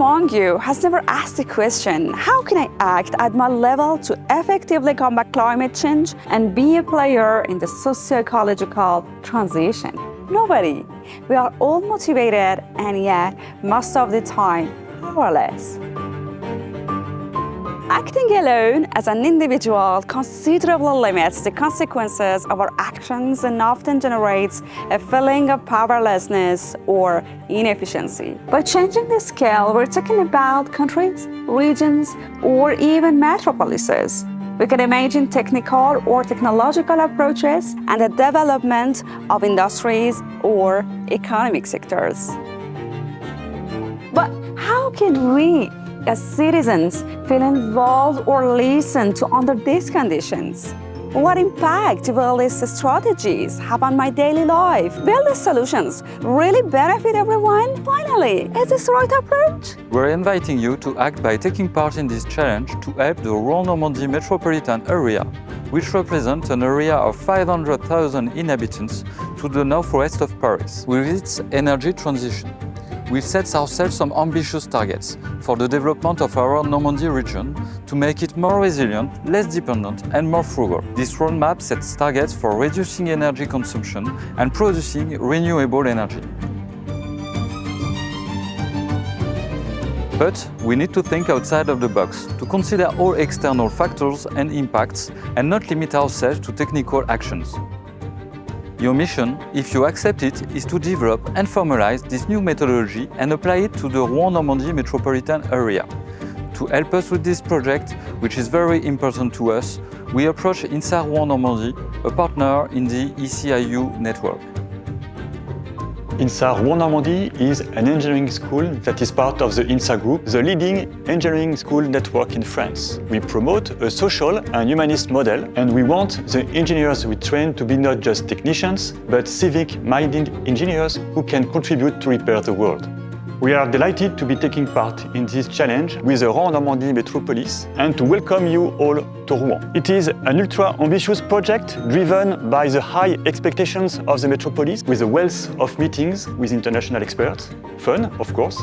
among you has never asked the question, how can I act at my level to effectively combat climate change and be a player in the socio-ecological transition? Nobody. We are all motivated and yet, most of the time, powerless. Acting alone as an individual considerably limits the consequences of our actions and often generates a feeling of powerlessness or inefficiency. By changing the scale, we're talking about countries, regions, or even metropolises. We can imagine technical or technological approaches and the development of industries or economic sectors. But how can we, as citizens, feel involved or listen to under these conditions? What impact will these strategies have on my daily life? Will the solutions really benefit everyone? Finally, is this the right approach? We're inviting you to act by taking part in this challenge to help the Rouen Normandie metropolitan area, which represents an area of 500,000 inhabitants to the northwest of Paris, with its energy transition. We've set ourselves some ambitious targets for the development of our Normandy region to make it more resilient, less dependent and more frugal. This roadmap sets targets for reducing energy consumption and producing renewable energy. But we need to think outside of the box, to consider all external factors and impacts and not limit ourselves to technical actions. Your mission, if you accept it, is to develop and formalize this new methodology and apply it to the Rouen Normandie metropolitan area. To help us with this project, which is very important to us, we approach INSA Rouen Normandie, a partner in the ECIU network. INSA Rouen Normandie is an engineering school that is part of the INSA Group, the leading engineering school network in France. We promote a social and humanist model, and we want the engineers we train to be not just technicians, but civic-minded engineers who can contribute to repair the world. We are delighted to be taking part in this challenge with the Rouen Normandie Metropolis and to welcome you all to Rouen. It is an ultra-ambitious project driven by the high expectations of the Metropolis with a wealth of meetings with international experts, fun, of course,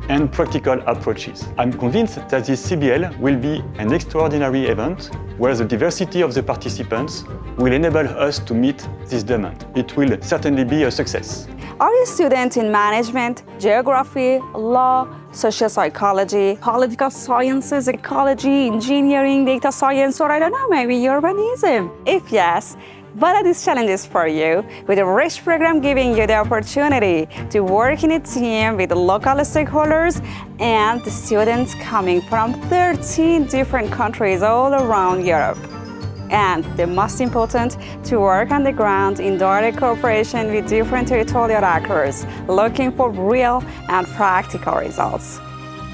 and practical approaches. I'm convinced that this CBL will be an extraordinary event where the diversity of the participants will enable us to meet this demand. It will certainly be a success. Are you a student in management, geography, law, social psychology, political sciences, ecology, engineering, data science, or I don't know, maybe urbanism? If yes, what are these challenges for you? With a rich program giving you the opportunity to work in a team with the local stakeholders and the students coming from 13 different countries all around Europe. And the most important, to work on the ground in direct cooperation with different territorial actors, looking for real and practical results.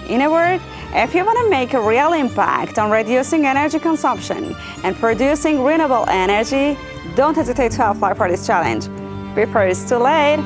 In a word, if you want to make a real impact on reducing energy consumption and producing renewable energy, don't hesitate to apply for this challenge. Before it's too late.